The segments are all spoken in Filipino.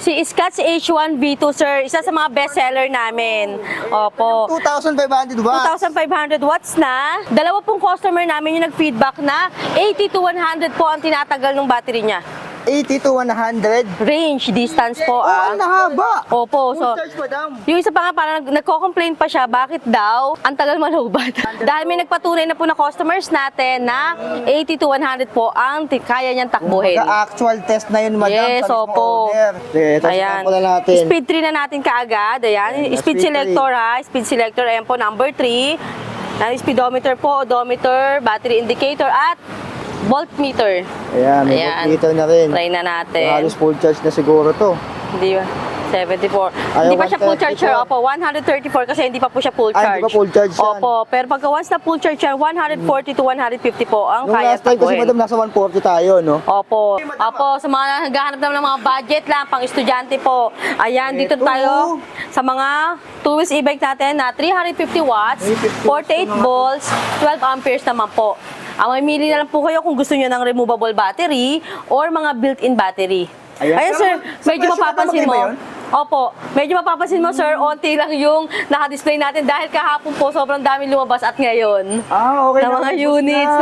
Si Scotch H1V2, sir. Isa sa mga bestseller namin. Opo. 2,500 watts. 2,500 watts na. Dalawa pong customer namin yung nag-feedback na 80 to 100 po ang tinatagal ng battery niya. 80 to 100. Range, distance po. Oh, ang haba. Opo. Full So, charge, madam. yung isa pa nga parang nagko-complain pa siya, bakit daw ang tagal malobat? Dahil may nagpatunay na po na customers natin na 80 to 100 po ang kaya niyang takbuhin. Actual test na yun, madam. Yes, sa mismo opo. owner. Ito, Ayan. sample na natin. Speed 3 na natin kaagad. Ayan. Ayan, Speed speed selector ha. Speed selector. Ayan po, number 3. Speedometer po, odometer, battery indicator, at voltmeter. Ayan, may Ayan. voltmeter na rin. Try na natin. Halos full charge na siguro to. Hindi ba? 74. Ayaw, Hindi pa siya full charge, sir. 134. Opo, 134 kasi hindi pa po siya full Ay, charge. hindi pa full charge yan. Opo, pero pagka once na full charge yan, 140 to 150 po ang Nung kaya last time kasi, takbuhin. madam, nasa 140 tayo, no? Opo. Opo, sa mga naghahanap naman ng mga budget lang, pang estudyante po. Ayan, dito Eto. tayo sa mga 2 wheels e-bike natin na 350 watts, 48 volts, 12 amperes naman po. Ang mamili na lang po kayo kung gusto nyo ng removable battery or mga built-in battery. Ayan. Ayan, sir, Sa medyo presyo mapapansin magkaiba mo. yun? Opo, medyo mapapansin mo, sir, onti lang yung naka-display natin dahil kahapon po sobrang daming lumabas at ngayon. Ah, okay. Na mga units,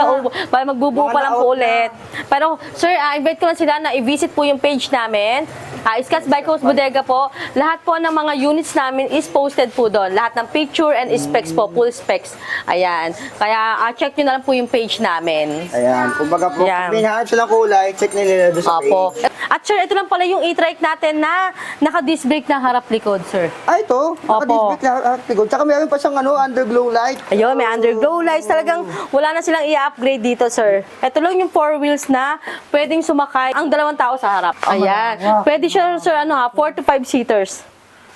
para magbubuo Mga pa lang po na-out na. ulit. Pero, sir, invite ko lang sila na i-visit po yung page namin. Scotch Bike House Bodega po. Lahat po ng mga units namin is posted po doon. Lahat ng picture and specs po, full specs. Ayan. Kaya, check nyo na lang po yung page namin. Ayan, kumbaga po, Ayan. kung may hanap silang kulay, check nila doon sa Opo. page. At sir, ito lang pala yung e-trike natin na naka-disc brake na harap likod, sir. Ah, ito, naka-display na article. Tsaka meron pa siyang underglow light. Ayun, may underglow lights. Talagang wala na silang i-upgrade dito, sir. Ito lang yung 4 wheels na pwedeng sumakay ang 2 tao sa harap. Ayan. wow. Pwede siya, sir, 4 to 5 seaters.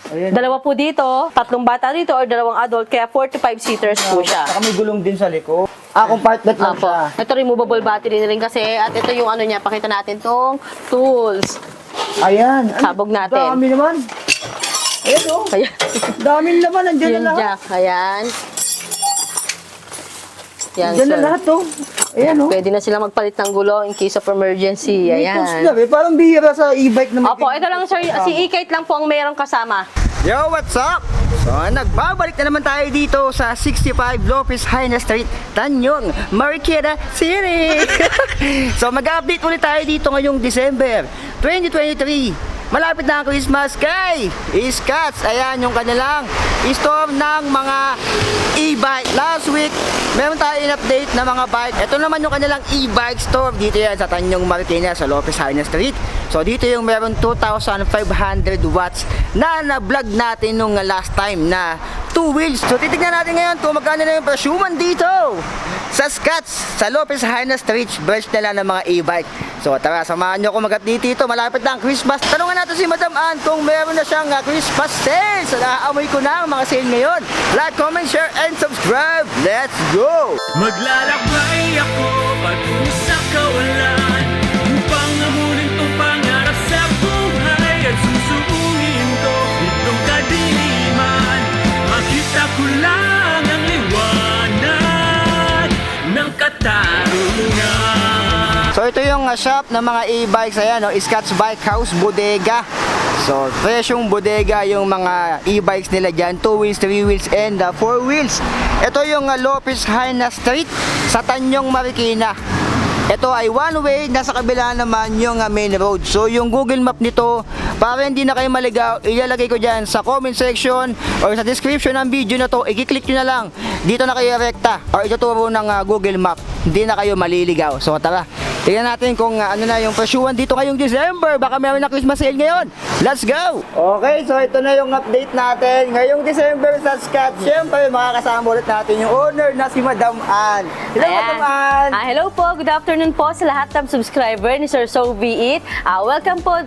Ayan. Dalawa po dito, 3 bata dito, or 2 adult, kaya 4 to 5 seaters po siya. Tsaka may gulong din sa likod. Ah, compartment lang Apo. siya. Ito removable battery na rin kasi, at ito yung ano niya, pakita natin tong tools. Ayan. Sabog natin. Dami naman. Ayan, oh. Ayan. Dami naman, nandiyan Yung na lahat. jack, ayan. Yan, Nandiyan na sir. lahat, oh. Ayan, oh. Pwede na sila magpalit ng gulong in case of emergency. May tools na, Ayan. Parang bihira sa e-bike na may Opo, ito lang, sir. Si e-kite lang po ang mayroong kasama. Yo, what's up? So, nagbabalik na naman tayo dito sa 65 Lopez Haina Street, Tanyong, Marikina City. So, mag-update ulit tayo dito ngayong December 2023. Malapit na ang Christmas kay Scotch. Ayan yung kanilang store ng mga e-bike. Last week, meron tayo in-update na mga bike. Ito naman yung kanilang e-bike store. Dito yan sa Tanyong, Marikina, sa Lopez Haina Street. So, dito yung meron 2,500 watts na na-vlog natin nung last time na 2 wheels. So, titignan natin ngayon kung magkano na yung presyuman dito sa Scotch, sa Lopez Haina Street, branch nila ng mga e-bike. So, tara, samahan nyo ako mag-update dito. Malapit na ang Christmas. Tanungan natin si Madam Ann kung meron na siyang Christmas sale. So, naaamoy ko na ang mga sale ngayon. Like, comment, share, and subscribe. Let's go! Maglalakbay ako patungo sa kawalan upang amunin tong pangarap sa buhay at susuungin ko itong kadiliman. Makita ko lang ang liwanag ng katarungan. So ito yung shop ng mga e-bikes, ayan, no? Scotch Bike House Bodega. So presyong bodega yung mga e-bikes nila dyan, 2 wheels, 3 wheels, and 4 wheels. Ito yung Lopez Haina Street sa Tanyong, Marikina. Ito ay one way, nasa kabila naman yung main road. So yung Google Map nito, para hindi na kayo maligaw, ilalagay ko dyan sa comment section or sa description ng video na to. I-click nyo na lang, dito na kayo rekta or ituturo ng Google Map. Hindi na kayo maliligaw. So tara, tingnan natin kung ano na yung presyuhan dito ngayong December. Baka meron na Christmas sale ngayon. Let's go! Okay, so ito na yung update natin. Ngayong December sa Scotch, syempre makakasama ulit natin yung owner na si Madam Ann. Hello, Ayan. Madam Ann! Hello po, good afternoon po sa lahat ng subscriber ni Sir So Be It.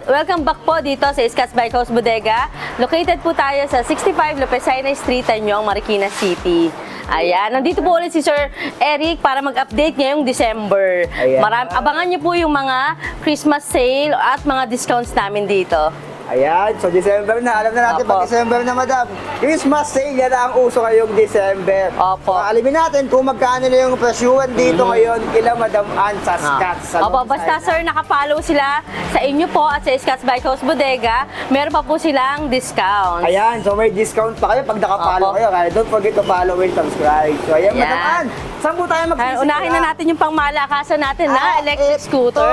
Welcome back po dito sa Scotch Bike House Bodega. Located po tayo sa 65 Lopez Haina Street, Tanyong, Marikina City. Ayan, nandito po ulit si Sir Eric para mag-update ngayong December. Ayan. Abangan niyo po yung mga Christmas sale at mga discounts namin dito. Ayan, so December na. Alam na natin Opo. pag December na, madam. Christmas sale, yan ang uso ngayong December. Opo. So, alamin natin kung magkano na yung presyuhan dito ngayon kila Madam Ann sa Scats. Sa Opo, North basta Island. sir, nakapollow sila sa inyo po at sa Scats by Coast Bodega, meron pa po silang discount. Ayan, so may discount pa kayo pag nakapalo Opo. kayo. Kaya don't forget to follow and subscribe. So ayan, Ayan. Madam Ann, saan po tayo Ay, magsisimula? unahin na natin yung pangmalakasan natin na electric scooter.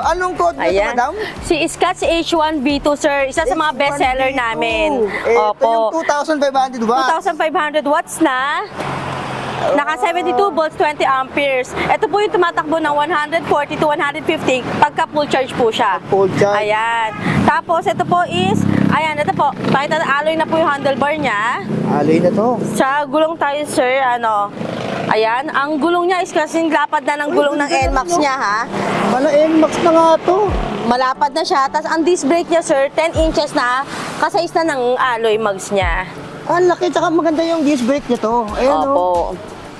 Anong code nito, Ayan. Madam? Si Scats H1V2, sir. Isa sa mga bestseller namin. Ito yung 2,500 watts. 2,500 watts na. Naka 72 volts, 20 amperes. Ito po yung tumatakbo ng 140 to 150 pagka full charge po siya. Full charge. Ayan. Tapos ito po is, ayan, ito po. Pakita na, alloy na po yung handlebar niya. Alay na to. Sa gulong tayo, sir, ano, ayan, ang gulong niya is kasing lapad na ng gulong ng NMAX niya, ha? Mala NMAX na nga to. Malapad na siya. Tapos ang disc brake niya, sir, 10 inches na, kasais na ng alloy mags niya. Ang laki, tsaka maganda yung disc brake niya to. Ayan o. Opo.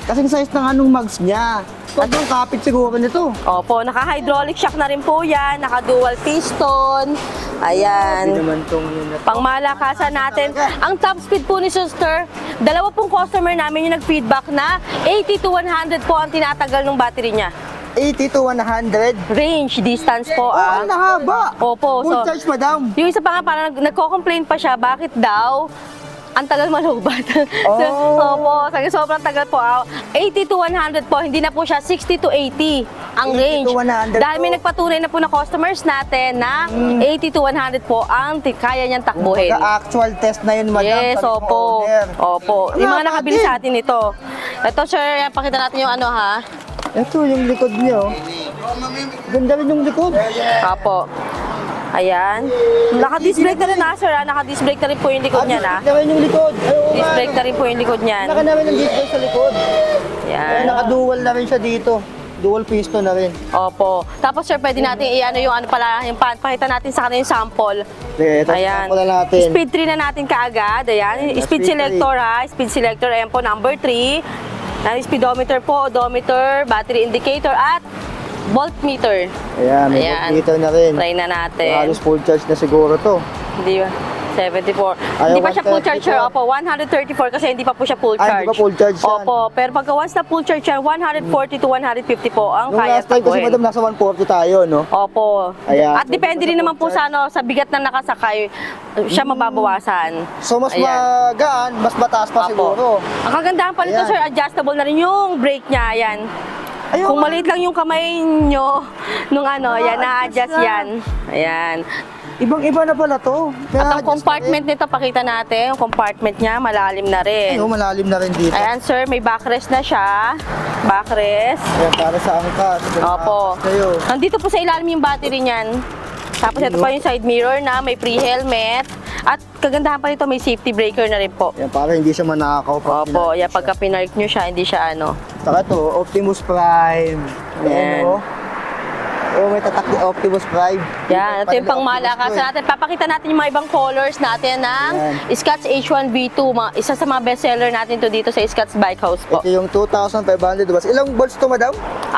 Kasing size ng anong mags niya. At yung kapit siguro nito. Opo, naka-hydraulic shock na rin po yan, naka-dual piston. Ayan. Hindi naman tong yun na to. Pangmalakasan natin. Ang top speed po ni Sister, dalawa pong customer namin yung nag-feedback na 80 to 100 po ang tinatagal ng battery niya. 80 to 100. Range, distance po. Oh, ang nahaba. Opo, Full so, charge, madam. yung isa pa nga, parang nagko-complain pa siya, bakit daw ang tagal malubat. So, opo, sobrang tagal po. 80 to 100 po, hindi na po siya 60 to 80 ang 80 range. to 100 Dahil may po. nagpatunay na po na customers natin na 80 to 100 po ang kaya niyang takbuhin. Actual test na yun, madam. Yes, sabi ng opo. owner. Opo. Yung mga Wala nakabili din. sa atin ito. Ito, sir, pakita natin yung ano, ha? Ito, yung likod niya, oh. Ganda rin yung likod. Opo. Ayan. Naka-disc brake na rin na, sir, ha? Naka-disc brake na rin po yung likod niya, na. Ganda rin yung likod. Ay, oo Disc nga, brake na rin po yung likod niyan. Naka namin ng disc brake sa likod. Ayan. Kaya naka-dual na rin siya dito. Dual piston na rin. Opo. Tapos sir, pwede natin i-ano yung ano pala, yung pakita natin sa kanila yung sample. Okay, ito Ayan. sample na natin. Speed 3 na natin kaagad. Ayan. Ayan, Speed speed selector, ha. Speed selector, ayan po, number 3. Speedometer po, odometer, battery indicator, at voltmeter. Ayan, may Ayan. voltmeter na rin. Try na natin. Halos full charge na siguro to. Hindi ba? 74. Ayaw, Hindi pa siya full 134. charge, sir. Opo, 134 kasi hindi pa po siya full Ay, charge. hindi pa full charge yan. Opo, pero pagka once na full charge yan, 140 to 150 po ang Nung kaya last time kasi, takbuhin. madam, nasa 140 tayo, no? Opo. Ayan. At depende rin naman po sa ano, sa bigat ng nakasakay, siya mababawasan. So, mas Ayan. magaan, mas mataas pa Opo. siguro. Ang kagandahan pa nito, Ayan. sir, adjustable na rin yung brake niya. Ayan. Ayun. Kung maliit lang yung kamay nyo, nung ano, yan, na-adjust na. yan. Ayan. Ibang-iba na pala to. At ang compartment nito, pakita natin, yung compartment niya, malalim na rin. Ay, malalim na rin dito. Ayan, sir, may backrest na siya. Backrest. Ayan, para sa angkas. Opo. Kayo. Nandito po sa ilalim yung battery niyan. Tapos ito pa yung side mirror na may pre-helmet. At kagandahan pa nito, may safety breaker na rin po. Ayan, para hindi siya manakaw. Opo, yan, pagka pinark nyo siya, hindi siya ano. Saka to, Optimus Prime. Ayan. Ayan, oh. Oh, may tatak ni Optimus Prime. Yan, ito yung Optimus pangmalakasan natin. Papakita natin yung mga ibang colors natin ng Yan. Scats H1V2. Isa sa mga bestseller natin to dito sa Scats Bike House po. Ito yung 2,500 watts. Ilang volts to, madam?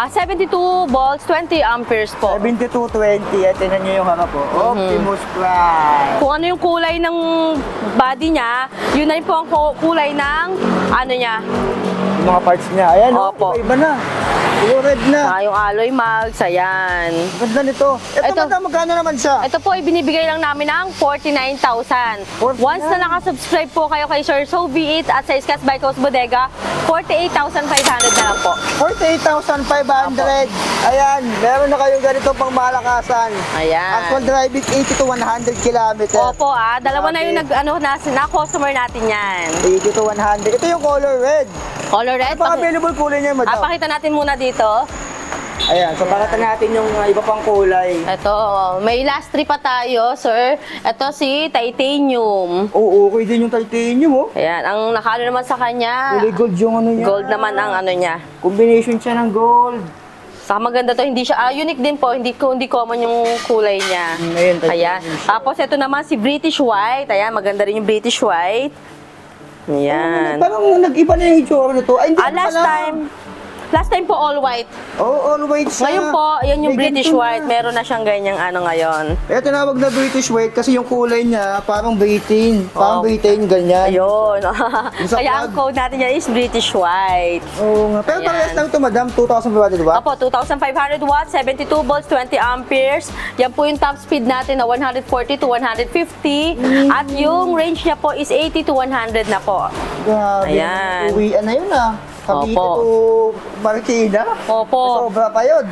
72 volts, 20 amperes po. 7220. At tinan nyo yung harap po. Mhm. Optimus Prime. Kung ano yung kulay ng body niya, yun na rin po ang kulay ng ano niya. Yung mga parts niya. Ayan, oh, Opo. iba na. Puro red na. Saka yung alloy mags, ayan. Ganda nito. Ito, Ito. madam, magkano naman siya? Ito po, ibinibigay lang namin ng 49,000. 49. Once na nakasubscribe po kayo kay Sir So Be It at sa Scats Bike House Bodega, 48,500 na lang po. 48,500. Ayan, meron na kayong ganito pang malakasan. Ayan. Actual driving 80 to 100 kilometers. Opo, dalawa na yung na-customer natin yan. 80 to 100. Ito yung color red. Color red. Ano pa available kulay niya, madam? Pakita natin muna dito. Ayan, so pakita natin yung iba pang kulay. Ito, may last three pa tayo, sir. Ito si titanium. Oo, okay din yung titanium, oh. Ayan, ang nakalo naman sa kanya, Kulay gold yung ano niya. gold naman ang ano niya. Combination siya ng gold. Saka maganda to, hindi siya, unique din po, hindi common yung kulay niya. Ayun, titanium Ayan. siya. Tapos ito naman si British White. Ayan, maganda rin yung British White. Ayan. Parang nag-iba na yung itsura nito. Ay, hindi Last pala. time, Last time po all white. Oh, all white siya. Ngayon po, yan yung May British ganito white. na. Meron na siyang ganyang ano ngayon. Kaya tinawag na British white kasi yung kulay niya parang Britain. Parang Oh. Britain, ganyan. Ayun. Sa Kaya ang plug. code natin yan is British white. Oo nga. Pero Ayan. parehas lang ito, madam. 2,500, di ba? Opo, 2,500 watts, 72 volts, 20 amperes. Yan po yung top speed natin na 140 to 150. At yung range niya po is 80 to 100 na po. Grabe. Ayan. Uwian na yun ah. Cavite Opo. to Marikina. Opo. Sobra pa yun.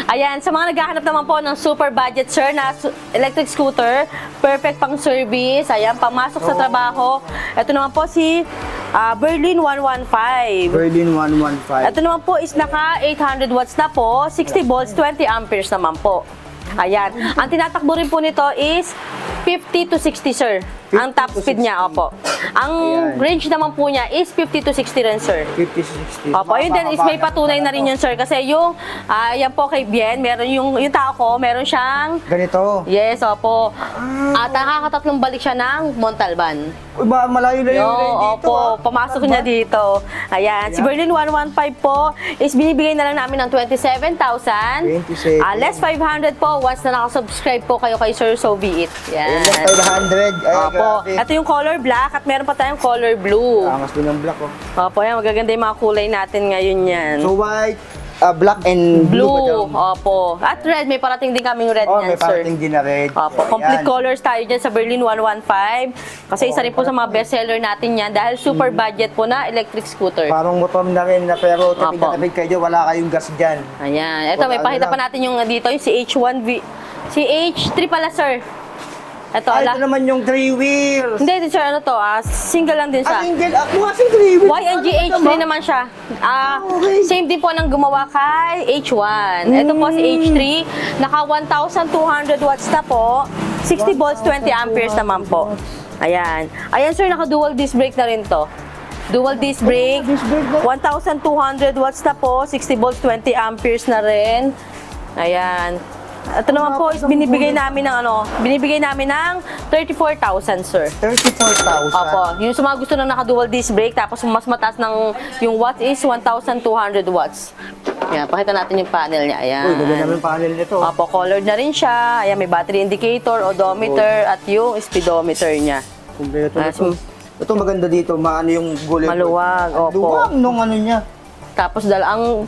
Ayan, sa mga naghahanap naman po ng super budget, sir, na electric scooter, perfect pang service, ayan, pamasok sa trabaho. Ito naman po si Berlin 115. Berlin 115. Ito naman po is naka 800 watts na po, 60 volts, 20 amperes naman po. Ayan. Ang tinatakbo rin po nito is 50 to 60, sir. Ang 50 top to speed niya, 60. opo. Ang Ayan. range naman po niya is 50 to 60 rin, sir. 50-60. Opo, yun din is may patunay na rin yun, sir. Kasi yung, yan po kay Bien, meron yung tao ko, meron siyang, Ganito. yes, opo. At nakakatatlong balik siya ng Montalban. Uy, ba, malayo-layo Yo, rin dito. opo, ah. pamasok niya dito. Ayan, si Berlin 115 po is binibigay na lang namin ng 27,000. 27. Less 500 po once na nakasubscribe po kayo kay Sir So Be It. Ayun Yan. lang, 500. Ay, Opo, grabe. ito yung color black at meron pa tayong color blue. Angas din ng black, oh. Opo, yan, magaganda yung mga kulay natin ngayon yan. So, white, black and blue. ba Blue, daw? opo. At red, may parating din kaming red Oh, niyan, may sir. parating din na red. Opo, Ayan. complete colors tayo dyan sa Berlin 115. Kasi isa rin po sa mga bestseller natin yan dahil super budget po na electric scooter. Parang motor na rin na pero tapid Opo. na tapid kayo, wala kayong gas dyan. Ayan. Ito, may Ano pakita lang. pa natin yung dito, yung CH1V. CH3 pala, sir. Ito, Ay, ala. ito naman yung 3 wheels. Hindi, sir, ano to, single lang din siya. Single, ako kasi 3 wheels. YNGH3 naman siya. Okay. Same din po ng gumawa kay H1. Ito po si H3, naka 1,200 watts na po, 60 volts, 20 amperes naman po. Ayan. Ayan, sir, naka dual disc brake na rin to. Dual disc brake, 1,200 watts na po, 60 volts, 20 amperes na rin. Ayan. Ito naman po is binibigay namin ng 34,000, sir. 34,000. Opo, yung sa mga gusto na naka-dual disc brake, tapos mas mataas ng yung watts is 1,200 watts. Ayan, pakita natin yung panel niya. Ayan. Uy, ganda naman yung panel nito. Opo, colored na rin siya. Ayan, may battery indicator, odometer, at yung speedometer niya. Kumpleto Ah, nito. Ito maganda dito, maano yung gulay. Maluwag, Ang opo. Luwag nung ano niya. Tapos ang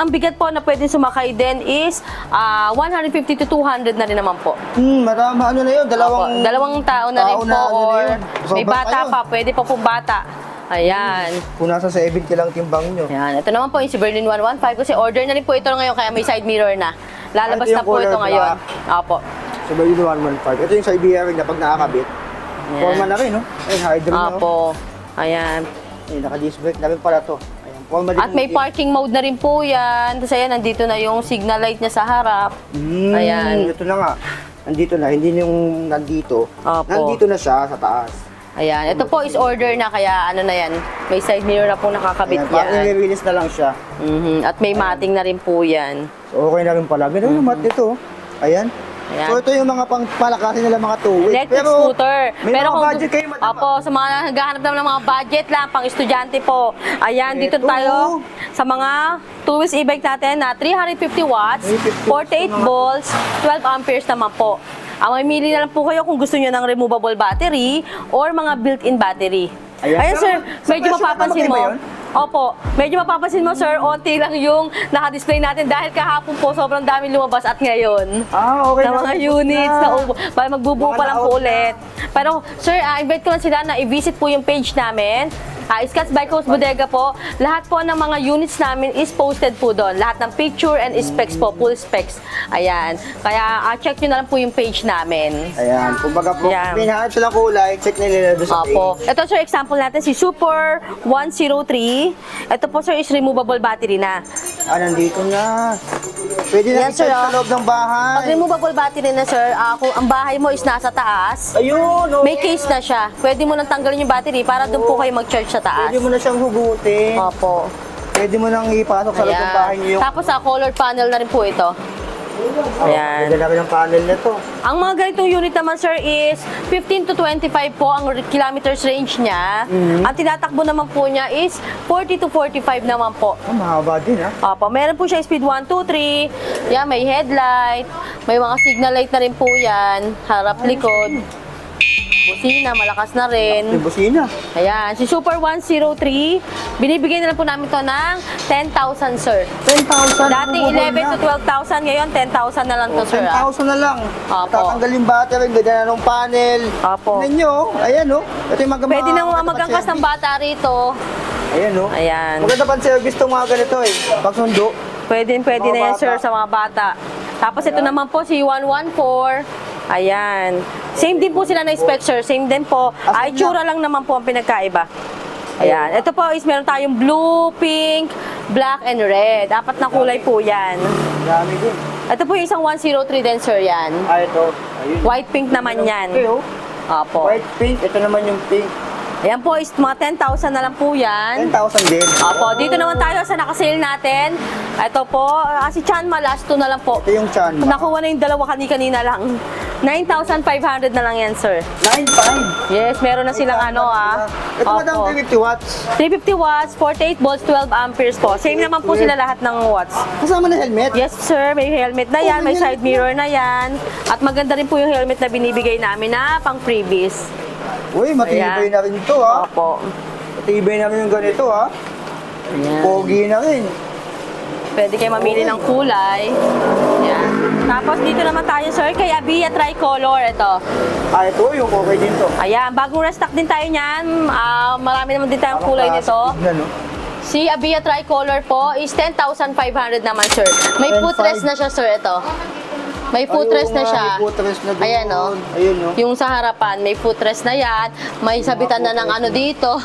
bigat po na pwedeng sumakay din is 150 to 200 na rin naman po. Marama, ano na yun, Opo, dalawang tao na rin po, ano na or yun. may Sobra bata kayo. pa, pwede pa pong bata. Ayan. Kung nasa 70 lang timbang nyo. Yan, ito naman po yung si Berlin 115 kasi order na rin po ito ngayon kaya may side mirror na. Lalabas Ito na yung po color ito ngayon. black. Opo. So, ba yun 115? Ito yung side bearing na pag nakakabit. Yan. Forma na rin, no? Ay, hydro na. oh. Opo. Ayan. Ay, naka-disc brake na rin pala to. Ayan, forma din. At may parking mode na rin po yan. Tapos ayan, nandito na yung signal light niya sa harap. Ayan. Ito na nga. Nandito na, hindi yung nandito. Opo. Nandito na siya sa taas. Ayan. Ito po is order na kaya ano na yan. May side mirror na po nakakabit Ayan, parang yan. i-release na lang siya. At may mating na rin po yan. So, okay na rin pala. Ganda yung mat nito. Ayan. Ayan. So, ito yung mga palakasin nila mga two-way. Electric scooter. may mga budget kayo, madam. Opo, sa mga naghahanap naman ng mga budget lang, pang estudyante po. Ayan, dito Eto. tayo sa mga two-wheels e-bike natin na 350 watts, 48 volts, 12 amperes naman po. Ang mamili na lang po kayo kung gusto nyo ng removable battery or mga built-in battery. Ayan. Ayan, sir, Sa medyo presyo mapapansin magkaiba mo. yun? Opo, medyo mapapansin mo, sir, onti lang yung naka-display natin dahil kahapon po sobrang daming lumabas at ngayon. Okay Na mga units na para magbubuo Mga pa lang po na-out ulit. Pero sir, invite ko lang sila na i-visit po yung page namin. Scotts by Coast Bodega po. Lahat po ng mga units namin is posted po doon. Lahat ng picture and specs po, full specs. Ayan. Kaya check nyo na lang po yung page namin. Ayan. Kumbaga po, Ayan. pinahanap silang kulay, check nila doon sa Opo. page. Ito sir, example natin si Super 103. Ito po sir is removable battery na. Nandito na. Pwede na Yes, sir, i-charge sa loob ng bahay. Pag removable battery na sir, kung ang bahay mo is nasa taas, Ayun, okay. may case na siya. Pwede mo nang tanggalin yung battery para doon po kayo mag-charge sa taas. Pwede mo na siyang hugutin. Opo. Pwede mo nang ipasok sa loob ng bahay niyo. Tapos color panel na rin po ito. Ayan. Ganda rin ang panel nito. Ang mga ganitong unit naman, sir, is 15 to 25 po ang kilometers range niya. Ang tinatakbo naman po niya is 40 to 45 naman po. Oh, mahaba din ha. Opo, meron po siya speed 1, 2, 3. Yan, may headlight. May mga signal light na rin po yan. Harap, likod. Busina, malakas na rin. Yung busina. Ayan, si Super 103, binibigay na lang po namin to ng 10,000, sir. 10,000. Dati 11 to 12,000, ngayon 10,000 na lang to, sir. 10,000 na lang. Opo. Tatanggalin battery, ganda na ng panel. Opo. Tignan nyo, ayan o. Ito yung Pwede na magangkas ng bata rito. Ayan o. Ayan. Maganda pa service itong mga ganito eh. Pagsundo. Pwede Mga na yan, bata. sir, sa mga bata. Tapos ito naman po si 114. Ayan. Same din po sila na spec, sir. Same din po. Ay, itsura lang naman po ang pinagkaiba. Ayan. Ito po is meron tayong blue, pink, black, and red. 4 na kulay po yan. Dami din. Ito po yung isang 103 din, sir, yan. Ito. Ayun. White, pink naman yan. Okay oh. Opo. White, pink. Ito naman yung pink. Ayan po is mga 10,000 na lang po yan. 10,000 din. Opo, dito naman tayo sa nakasale natin. Ito po, si Chanma last 2 na lang po. Ito yung chan. Nakuha na yung dalawa kanina lang. 9,500 na lang yan, sir. 9.5. Yes, meron na silang ano Ito madam, 350 watts. 350 watts, 48 volts, 12 amperes po. Same naman po sila lahat ng watts. Kasama na helmet. Yes, sir. May helmet na yan, may may side helmet mirror na yan. At maganda rin po yung helmet na binibigay namin na pang freebies. Uy, matibay Ayan. na rin ito ha. Opo. Matibay na rin yung ganito ha. Ayan. Pogi na rin. Pwede kayo mamili ng kulay. Yan. Tapos dito naman tayo, sir, kay Abia Tricolor. Ito. Ito yung okay din to. Ayan, bagong restock din tayo niyan. Marami naman din tayong kulay nito. Tignan, no? Si Abia Tricolor po is 10,500 naman, sir. May 10,500. footrest na siya, sir, ito. May footrest na siya. May footrest na doon. Ayan, no? Ayun, no? Yung sa harapan, may footrest na yan. May sabitan na ng ano dito.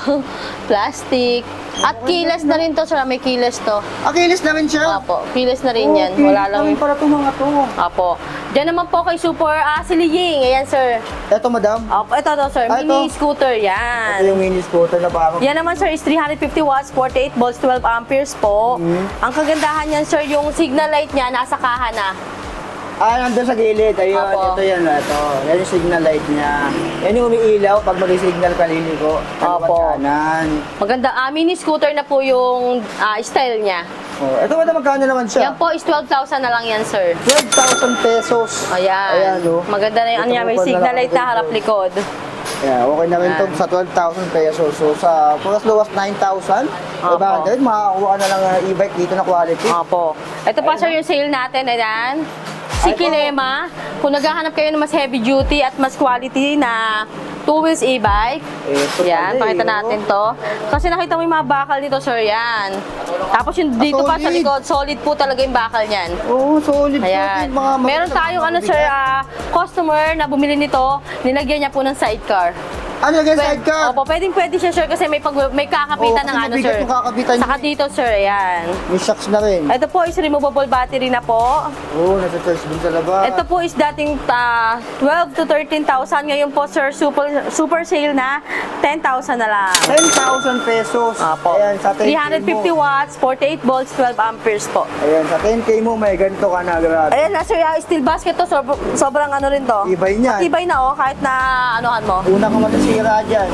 Plastic. At keyless na rin to, sir. May keyless to. Akilis na rin siya. Apo, keyless na rin yan. Okay, Wala lang. namin para itong mga to. Apo. Diyan naman po kay Super si Liying. Ayan, sir. Ito, madam. Opo, ito to, sir. Ah, Mini ito. scooter, Ito yan. yung mini scooter na parang. Yan naman, sir, is 350 watts, 48 volts, 12 amperes po. Ang kagandahan niyan, sir, yung signal light niya, nasa kaha na. Nandun sa gilid. Ayun, Opo. ito yan. Ito. Yan yung signal light niya. Yan yung umiilaw pag mag-signal ka liliko. Opo. Kanan. Maganda, mini scooter na po yung style niya. Oh, ito madam, magkano naman siya? Yan po is 12,000 na lang yan, sir. 12,000 pesos. Ayan. Ayan, no? Maganda na yung ano niya, may Ito, signal na lang light na dito. harap likod. Yeah, okay na rin Ayan. to sa 12,000 pesos. So sa plus luwas 9,000, Opo. 500, makakakuha ka na lang ng e-bike dito na quality. Opo. Ito pa, sir, yung sale natin. Ayan. Si Ay, Kilema, kung naghahanap kayo ng mas heavy duty at mas quality na 2 wheels e-bike, Ito yan, pala, pakita eh, natin to. Kasi nakita mo yung mga bakal nito, sir, yan. Tapos yung dito pa sa solid. likod, solid po talaga yung bakal niyan. Oo, solid. Ayan. solid, mga Meron tayong ano, sir, customer na bumili nito, nilagyan niya po ng sidecar. Ano lagyan sidecar? Opo, pwede siya, sir, kasi may kakapitan Oo, ng kasi ano, mabigat sir. yung kakapitan Saka niya. dito, sir, ayan. May shocks na rin. Ito po is removable battery na po. Oo, nasa charge din sa labas. Ito po is dating 12 to 13,000. Ngayon po, sir, super sale na 10,000 na lang. 10,000 pesos. Apo. Ayan, sa 10K 350 mo. watts, 48 volts, 12 amperes po. Ayan, sa 10K mo, may ganito ka na, grabe. Ayan na, sir, steel basket to. Sobrang ano rin to. Ibay niyan. Matibay na, oh, kahit na anuhan mo. Una ka matasira dyan.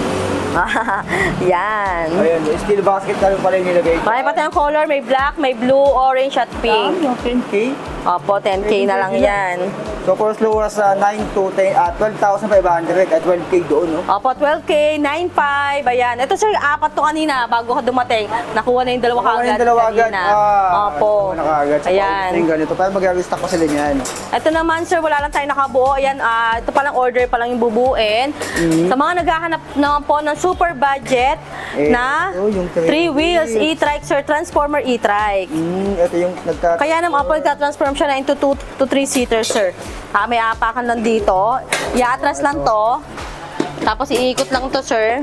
Yan. Ayun, steel basket na rin pala yung nilagay. Marami pa tayong color. May black, may blue, orange, at pink. Yung 10K. Opo, 10K na lang yan. So, for as low as 9 to 10, 12,500 at 12K doon, no? Opo, 12K, 9.5, ayan. Ito, sir, 4 to kanina bago ka dumating. Nakuha na yung dalawa Nakuha na kaagad yung dalawa agad. kanina. Opo. nakuha na kaagad. Sa Ayan. Yung ganito. Para mag-restock pa sila niyan. Ito naman, sir, wala lang tayo nakabuo. Ayan, ito palang order pa lang yung bubuin. Sa mga naghahanap naman po ng super budget na yung 3 wheels e-trike, sir, transformer e-trike. Ito yung Kaya naman po nagka-transform siya na into 2 to 3 seater, sir. May apakan lang dito. Iatras lang to. Tapos iikot lang to, sir.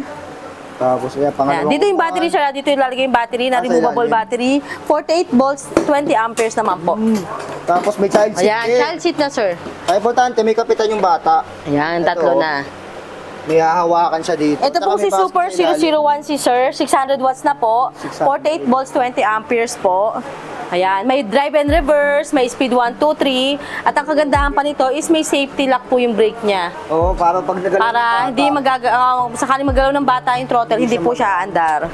Tapos, Ayan. pangalawang Dito yung battery, sir. Dito yung lalagay yung battery na Sa removable ilalim. battery. 48 volts, 20 amperes naman po. Tapos may child seat Ayan, din. child seat na, sir. Ay, importante, may kapitan yung bata. Ayan, Ito. tatlo na. May hahawakan siya dito. Ito Tsaka po may si Super basket sa ilalim. 001 si Sir, 600 watts na po, 600. 48 volts, 20 amperes po. Ayan, may drive and reverse, may speed 1, 2, 3. At ang kagandahan pa nito is may safety lock po yung brake niya. Oo, para pag nagalaw. Para hindi sakaling magalaw ng bata yung throttle, hindi po siya aandar.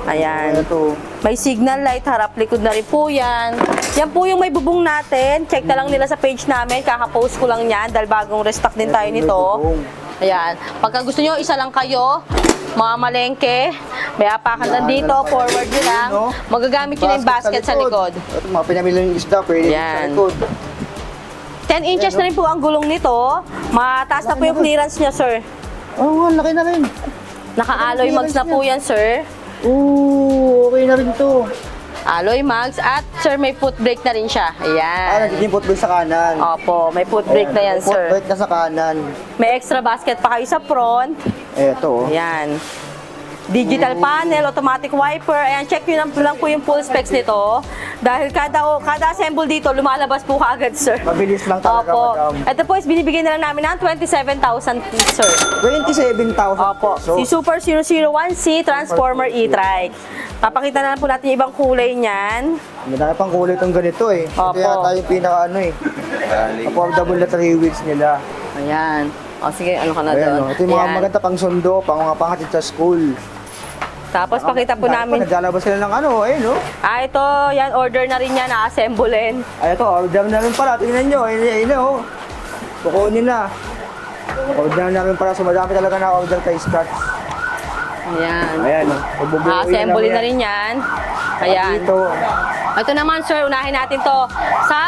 Ayan. Ito. May signal light, harap likod na rin po yan. Yan po yung may bubong natin. Check na lang nila sa page namin. Kaka-post ko lang yan dahil bagong restock din tayo nito. Ayan. Pagka gusto nyo, isa lang kayo. Mga malengke. May apakan lang dito. Forward nyo lang. Magagamit nyo na yung basket sa likod. Ito, mga pinamili ng isda, pwede sa Yan. likod. 10 inches na rin po ang gulong nito. Mataas na po yung clearance niya, sir. Oo, nga, laki na rin. Naka-alloy mags na po yan, sir. Oo, okay na rin to. Alloy mags. At, sir, may foot brake na rin siya. Ayan. Nagiging footbrake sa kanan. Opo, may foot brake na yan, sir. Footbrake na sa kanan. May extra basket pa kayo sa front. Eto. Ayan. Digital panel, automatic wiper. Ayan, check nyo lang po yung full specs nito. Dahil kada assemble dito, lumalabas po kaagad, sir. Mabilis lang talaga, Opo. madam. Ito po is binibigyan na lang namin ng 27,000, sir. 27,000 Opo. pesos. Si Super 001C Transformer E-Trike. Papakita na lang po natin yung ibang kulay niyan. Madami pang kulay itong ganito eh. Ito Opo. yata yung pinaka affordable na 3 wheels nila. Ayan. O sige, ano ka na Ayan, doon? ito yung mga Ayan. maganda pang sundo, mga panghatid sa school. Tapos pakita po namin. Naglalabas sila ng ano, ayun no? Ito, yan, order na rin yan, na-assemblein. Ay, ito, order na rin pala. Tingnan nyo, ayun oh. Kukunin na. Order na rin pala. So, madami talaga na-order kay Scott. Ayan. Ayan, oh. Na-assemble na rin yan. Ayan. Dito. Ito naman, sir, unahin natin to. Sa,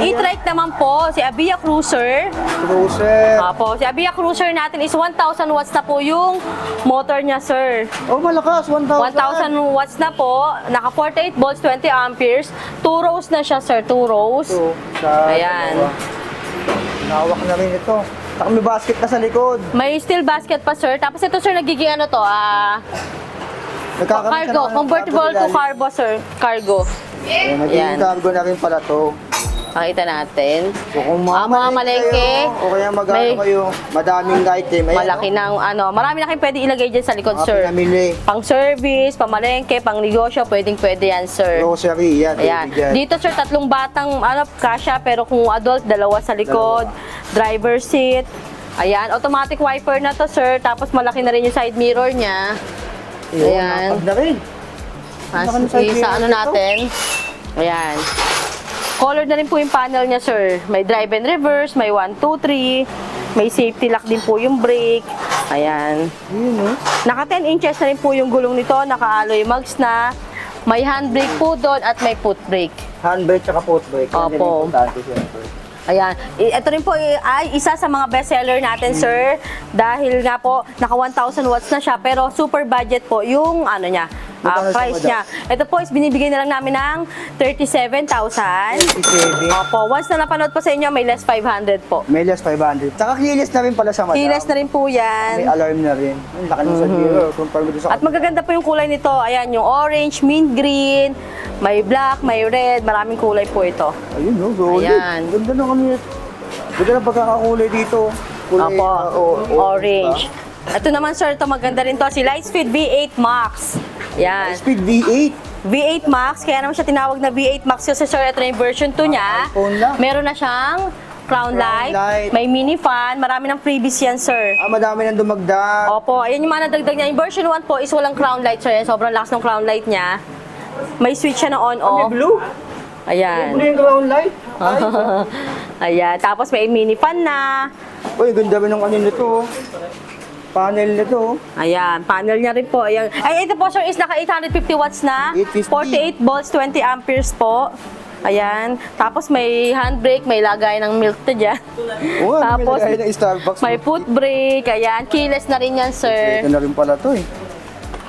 e-trike naman po, si Abia Cruiser. Cruiser. Apo, si Abia Cruiser natin is 1,000 watts na po yung motor niya, sir. Oh, malakas. 1,000. 1,000 watts na po, naka 48 volts, 20 amperes. 2 rows na siya, sir, 2 rows. Ito, sa Ayan. Nawak na rin ito. Saka may basket na sa likod. May steel basket pa, sir. Tapos ito, sir, nagiging ano to, Nagkakamit ka cargo, naman ng convertible to ilalim. cargo, sir. Cargo. Ayan, naging Ayan. cargo na rin pala to. Pakita natin. So kung Mga malengke, kayo, o kaya magano may- kayo, madaming item. Ayan, Malaki ng marami na kayong pwede ilagay dyan sa likod, mga sir. pinamili. Pang service, pamalengke, pang negosyo, pwede yan, sir. Grocery, yan. Ayan. bibigyan. Dito, sir, 3 batang kasya, pero kung adult, 2 sa likod. Driver seat. Ayan, automatic wiper na to, sir. Tapos malaki na rin yung side mirror niya. Ayun, Ayan. napag na rin. Laki ng side Sa ano mirror natin. Ayan. Colored na rin po yung panel niya, sir. May drive and reverse, may 1, 2, 3. May safety lock din po yung brake. Ayan. Ayun, oh. Naka 10 inches na rin po yung gulong nito. Naka-alloy mags na. May handbrake po doon at may foot brake. Handbrake tsaka footbrake. Yan din Opo. importante, siyempre. Ayan. Ito rin po ay isa sa mga bestseller natin, sir. Dahil nga po, naka 1,000 watts na siya. Pero super budget po yung ano niya, Magkano siya, price madam? niya. Ito po is binibigay na lang namin ng 37,000. 57. Opo, once na napanood po sa inyo, may less 500 po. May less 500. Tsaka keyless na rin pala sa madam. Keyless na rin po May yan. alarm na rin. Ang laki ng side mirror. Compare mo doon sa At magaganda po yung kulay nito. Ayan, yung orange, mint green, may black, may red. Maraming kulay po ito. Ayun, no? Solid. Ayan. Ganda na kami. Ganda na pagkakakulay dito. Kulay Opo, na orange. Ito naman, sir, ito maganda rin to. Si Lightspeed V8 Max. Yan. Speed V8. V8 Max, kaya naman siya tinawag na V8 Max kasi, sir, ito na yung version 2 niya. iPhone lang. Meron na siyang crown light, light. may mini fan, marami ng previous yan, sir. Madami nang dumagdag. Opo, ayan yung mga nadagdag niya. Yung version 1 po is walang crown light, sir. Sobrang lakas ng crown light niya. May switch siya na May on-off. blue. Ayan. Blue yung ground light. Ayan. Tapos may mini fan na. Uy, ganda rin ng ano nito. Panel nito. Ayan. Panel niya rin po. Ayan. Ay, ito po, sir, is naka 850 watts na. 850. 48 volts, 20 amperes po. Ayan. Tapos may handbrake, may lagay ng milk tea dyan. Oo, Tapos, may lagay ng Starbucks. may foot brake. Ayan. Keyless na rin yan, sir. Ito na rin pala to eh.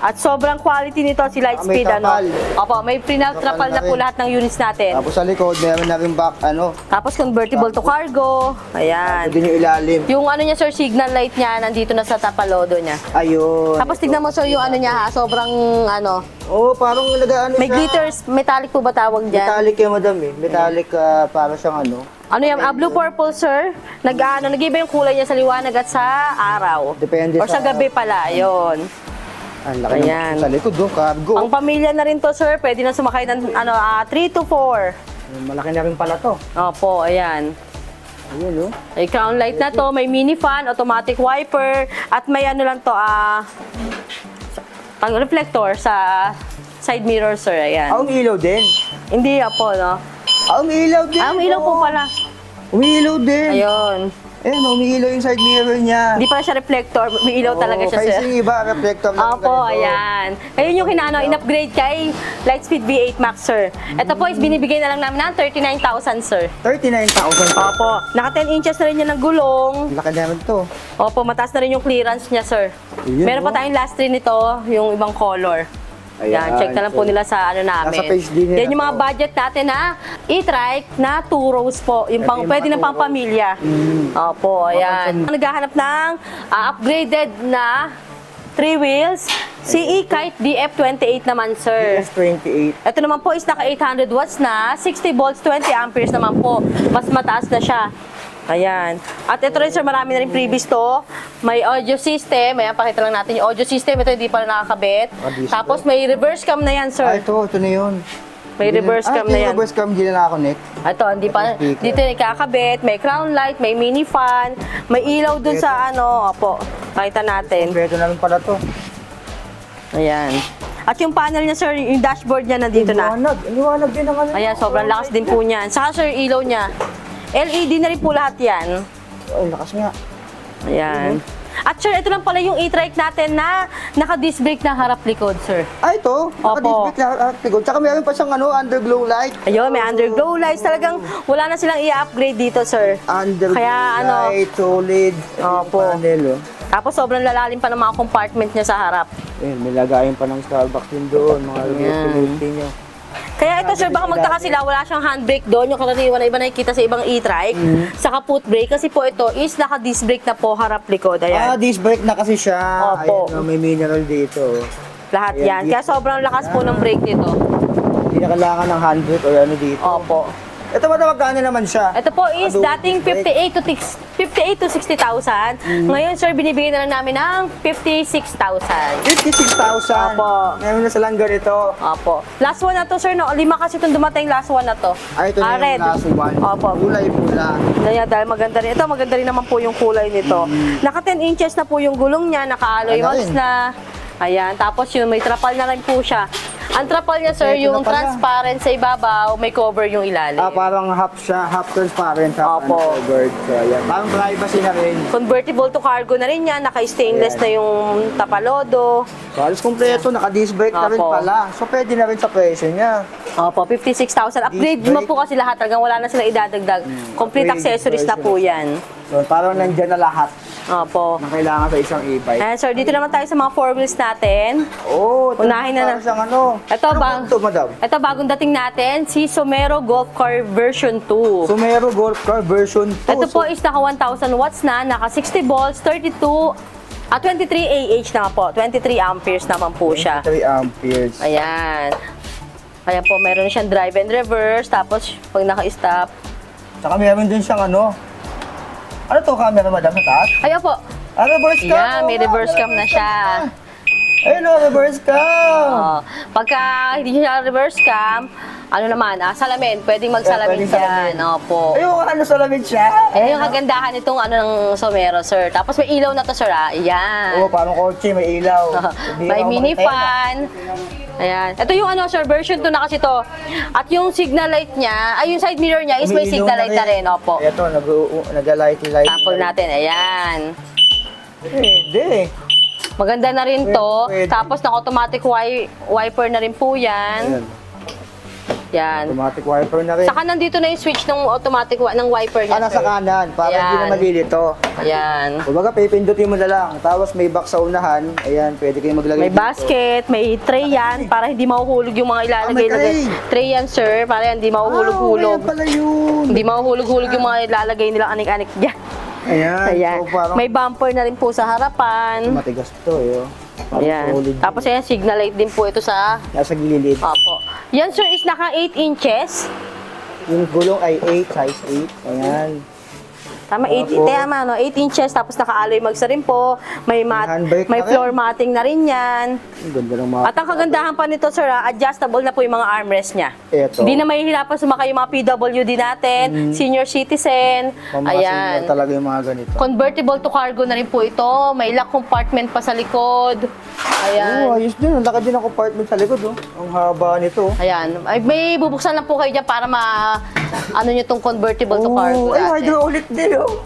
At sobrang quality nito si May Lightspeed, trapal. Opo, may trapal na na po rin. lahat ng units natin. Tapos sa likod, meron na rin back, Tapos convertible to cargo. Ayan. din yung ilalim. Yung ano niya sir, signal light niya, nandito na sa tapalodo niya. Ayun. Tapos tignan mo sir yung ano niya ha, sobrang ano, Oo, parang nag-ano may siya. glitters, metallic po ba tawag dyan? Metallic yung madam eh. Metallic, para siyang ano. Ano yan, blue purple sir? Nag-iba yung kulay niya sa liwanag at sa araw. Depende Or sa gabi pala, yun. Ang laki Ayan. ng sa likod, cargo. Ang pamilya na rin to sir, pwede na sumakay ng 3 to 4. Malaki na rin pala to. Opo, ayan. Ayun, May crown light na to, may mini fan, automatic wiper, at may ano lang to, reflector sa side mirror sir, ayan. Umiilaw din. Hindi po, no? Umiilaw din. Umiilaw po pala. Umiilaw din. Ayun. Ayun, umiilaw yung side mirror niya. Hindi pala siya reflector, umiilaw talaga siya Kasi sir. yung iba, reflector lang Opo, ayan. Ayun yung in-upgrade kay Lightspeed V8 Max, sir. Ito po is binibigay na lang namin ng 39,000, sir. 39,000. Opo. Naka 10 inches na rin yan ng gulong. Laki naman to. Opo, mataas na rin yung clearance niya, sir. Ayun, Meron pa oh. tayong last three nito, yung ibang color. Yan, check na lang po nila sa ano namin. Nasa page din nila Yan yung mga to. budget natin na e-trike na 2 rows po. Yung pang, Yung pwede mga na pang two rows. pamilya. Opo, ayan. Naghahanap ng upgraded na 3 wheels. CE Kite DF28 naman, sir. S28. Ito naman po is naka 800 watts na, 60 volts, 20 amperes naman po. Mas mataas na siya. Ayan. At ito rin sir, marami na rin previous to. May audio system. Ayan, pakita lang natin yung audio system. Ito hindi pa nakakabit. Display. Tapos may reverse cam na yan, sir. Ito na yun. May reverse cam na Yung yan. reverse cam, hindi na nakakonect. Ito, hindi pa. Speaker. Dito yung kakabit. May crown light, may mini fan, may ilaw dun sa ano. Opo, pakita natin. Kompleto na rin pala to. Ayan. At yung panel niya, sir, yung dashboard niya nandito na. Liwanag din ang ano. Ayan, sobrang lakas din po niyan. Saka, sir, ilaw niya. LED na rin po lahat yan. Ay, lakas nga. Ayan. At sir, ito lang pala yung e-trike natin na naka-disc brake na harap likod, sir. Ito. Naka-display na tigod. Tsaka meron pa siyang underglow light. Ayun, may underglow lights. Talagang wala na silang i-upgrade dito, sir. Underglow Kaya, ano, light, solid. Opo. Panel, Tapos sobrang lalalim pa ng mga compartment niya sa harap. Ayun, may lagayan pa ng Starbucks din doon. Mga utility nyo. Kaya ito, sir, baka magtaka sila, wala siyang handbrake doon. Yung karaniwan na iba nakikita sa ibang e-trike. Saka foot brake. Kasi po ito is naka-disc brake na po harap likod. Ayan. Disc brake na kasi siya. Opo. Ayan, may mineral dito. Lahat Ayan, yan. Kaya sobrang lakas po ng brake nito. Hindi na kailangan ng handbrake or ano dito. Opo. Ito ba magkano naman siya? Ito po is dating 58 to 60,000. Ngayon, sir, binibigyan na lang namin ng 56,000. 56,000. Opo. Ngayon na silang ganito. Opo. Last one na to, sir, no? 5 kasi itong dumating last one na to. Ito na red. yung last one. Opo. Kulay pula. Ayan, dahil maganda rin. Ito, maganda rin naman po yung kulay nito. Naka 10 inches na po yung gulong niya, naka-alloy Ano wheels rin? na. Ayan, tapos yun, may trapal na rin po siya. Ang trapal niya, sir, Ito na yung pala. transparent sa ibabaw, may cover yung ilalim. Parang half siya, half transparent, half Opo. uncovered. So, ayan. Parang privacy na rin. Convertible to cargo na rin yan, naka-stainless na yung tapalodo. So, alas kompleto, naka-disc brake na rin Opo. pala. So, pwede na rin sa presyo niya. Opo, 56,000. Upgrade Disc mo brake. po kasi lahat. Talagang wala na sila idadagdag. Complete Upgrade accessories na po yan. So, parang nandyan na lahat Opo. na kailangan sa isang e-bike. Ayan, sir, dito naman tayo sa mga 4 wheels natin. Oh, Unahin na parang siyang ano. Ito Ano ba? ito, madam? Ito, bagong dating natin, si Somero Golf Car version 2. Sumero Golf Car version 2. Ito po is naka 1,000 watts na, naka 60 volts, 23 AH na po. 23 amperes naman po siya. 3 amperes. Ayan. Ayan po, meron siyang drive and reverse. Tapos, pag naka-stop. Tsaka meron din siyang ano. Ano to camera, madam, sa taas? Ayan po. Reverse cam. Ayan, may reverse cam na siya. Ayun o, reverse cam. Oh, pagka hindi siya reverse cam, ano naman, salamin. Pwedeng magsalamin Pwedeng salamin. dyan. Opo. Ayun, ano sa lamig siya. Ayan yung kagandahan nitong ano ng Somero, sir. Tapos may ilaw na to, sir, ah. Ayan. Oo, parang kotse, may ilaw. Hindi May ako mini makatena. fan. Ayan. Ito yung ano, sir, version 2 na kasi to. At yung signal light niya, ay yung side mirror niya is may Umiilaw signal light na rin. Opo. Ito, nag-lighty-lighty. Sample natin. Ayan. Pwede. Maganda na rin to. Pwede. Tapos naka-automatic wiper na rin po yan. Ayan. Yan. Automatic wiper na rin. Saka nandito na yung switch ng automatic ng wiper niya, Nasa sir. kanan, para hindi na Ayan. malilito. Ayan. Kumbaga, pipindutin mo na lang. Tapos may box sa unahan. Ayan, pwede kayo maglagay May dito. basket, may tray yan, para hindi mahuhulog yung mga ilalagay. may tray. Tray yan, sir, para hindi mahuhulog-hulog. Ah, pala yun. Hindi mahuhulog-hulog yung mga ilalagay nilang anik-anik dyan. Ayan. Ayan. So, parang May bumper na rin po sa harapan. matigas to, eh. Oh. Parang Ayan. solid. Tapos ayan, signal light din po ito sa... Nasa gilid. Opo. Yan, sir, is naka 8 inches. Yung gulong ay 8, size 8. Ayan. Tama, 8, Opo. tama, no? 8 inches, tapos naka-alloy mags na rin po. May handbrake may na rin. floor matting na rin yan. Ang ganda ng mga... At ang kagandahan pa nito, sir, adjustable na po yung mga armrest niya. Eto. Hindi na mahihirapan sumakay yung mga PWD natin, senior citizen. Ayan. Ayan. talaga yung mga ganito. Convertible to cargo na rin po ito. May lock compartment pa sa likod. Ayan. Oh, ayos din. Ang laki din ng compartment sa likod, oh. Ang haba nito. Ayan. Ay, may bubuksan lang po kayo dyan para ano nyo tong convertible to cargo Ay, natin. hydraulic din, oh.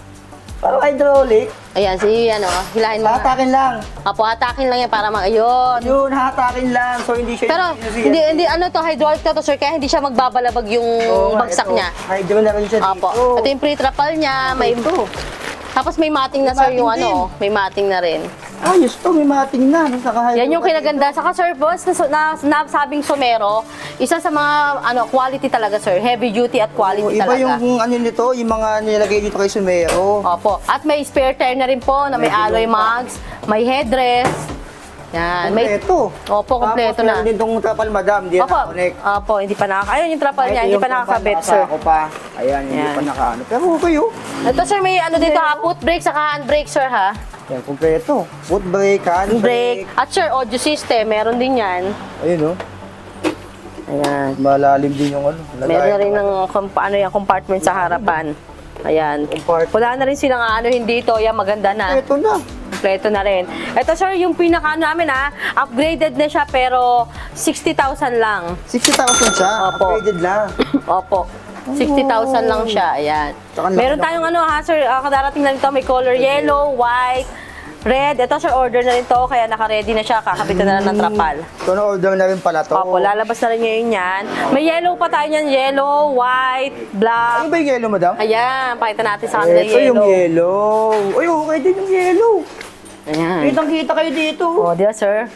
Parang hydraulic. Ayan, hilahin mo. Hatakin lang. Apo, hatakin lang yan para ayun. Yun, hatakin lang. So, hindi siya... Pero, hindi, ano to, hydraulic to, sir, kaya hindi siya magbabalabag yung bagsak niya. Hydro na rin siya dito. Apo. Ito yung pre-trapal niya. May, tapos may mating na, sir, yung mating ano, may mating na rin. Ayos to, may mating na. Yan yung kinaganda. Saka, sir, boss, na sabing Somero, isa sa mga quality talaga, sir. Heavy duty at quality Iba talaga. yung ano nito, yung mga nilagay dito kay Sumero. Opo. At may spare tire na rin po na may alloy mags, may headrest. Yan. May, Kompleto. Opo, kompleto Tapos, na. meron din itong trapal, madam. Hindi Opo. na connect. Opo, hindi pa ayun yung trapal niya, hindi pa nakakabit, sir. Ako pa. Ayan, hindi Yan. pa nakaano. Pero okay, oh. Ito, sir, may ano dito ha, foot brake saka handbrake, sir, ha? Yan, kompleto. Foot brake, hand Brake. At, sir, audio system, meron din yan. Ayun, oh. Ayan. Malalim din yung ano. Meron na rin ng compartment sa harapan. Ayan. Compartment. Wala na rin silang aanuhin dito. Yan, maganda na. Ito na. Kompleto na rin. Ito, sir, yung pinaka namin, ha, upgraded na siya, pero 60,000 lang. 60,000 siya. Opo. Upgraded lang. Opo. 60,000 lang siya. Ayan. Tsaka Meron laki tayong ano ha, sir, kadarating na nito, may color yellow, white, red. Ito, sir, order na rin to, kaya naka-ready na siya, kakabitan na lang ng trapal. So, na-order na rin pala to. Opo, lalabas na rin ngayon yan. May yellow pa tayo yan, yellow, white, black. Ano ba yung yellow, madam? Ayan, pakita natin sa kanila Ito yung yellow. Ay, okay din yung yellow. Ayan. Kitang-kita kayo dito. O, di ba, sir?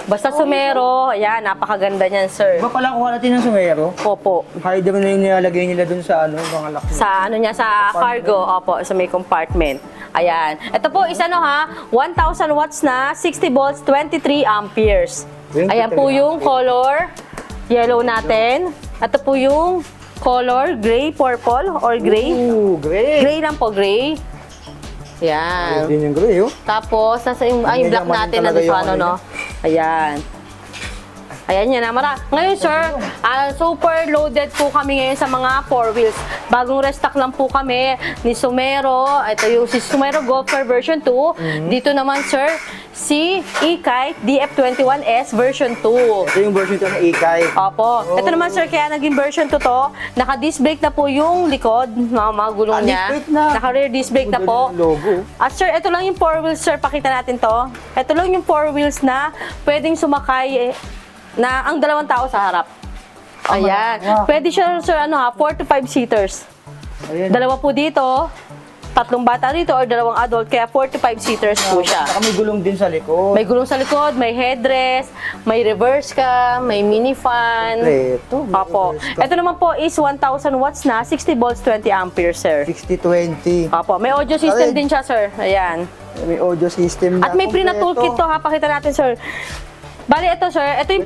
Basta Somero, ayan, napakaganda niyan, sir. Iba pala kuha natin ng Sumero. Opo. Hydro na yung nilalagay nila dun sa ano, mga laki. Sa ano niya, sa cargo, opo, sa may compartment. Ayan. Ito po, isa no ha, 1,000 watts na, 60 volts, 23 amperes. 23 Ayan po yung color, yellow natin. Ito po yung color, gray, purple, or gray. Ooh, great. Gray lang po, gray. Ayan. Din yung gray, oh. Tapos, nasa yung, yung black Ganyan natin, talaga nandito yung ano, ano no? Ayan. Ayan yan, ngayon, sir, super loaded po kami ngayon sa mga 4 wheels. Bagong restock lang po kami ni Somero. Ito yung si Somero Golfer version 2. Dito naman, sir, si E-Kite DF21S version 2. Ito yung version to ng Ikay. Opo. Ito naman, sir, kaya naging version 2 to. Naka-disc brake na po yung likod, mga gulong niya. disc brake na. Naka-rear disc brake na po. Ang logo. At sir, ito lang yung 4 wheels, sir. Pakita natin to. Ito lang yung 4 wheels na pwedeng sumakay na ang dalawang tao sa harap. Ayan. Wow. Pwede siya, sir, 4 to 5 seaters. Ayan. Dalawa po dito, 3 bata dito, or 2 adult, kaya 4 to 5 seaters po siya. Saka may gulong din sa likod. May gulong sa likod, may headrest, may reverse ka, may mini fan. Kompleto. May Opo. reverse ka. Ito naman po is 1,000 watts na, 60 volts, 20 amperes, sir. 60-20. Opo. May audio system Alright. din siya, sir. Ayan. May audio system na. At may pre-na toolkit to, ha. Pakita natin, sir. Bali, ito, sir. Ito yung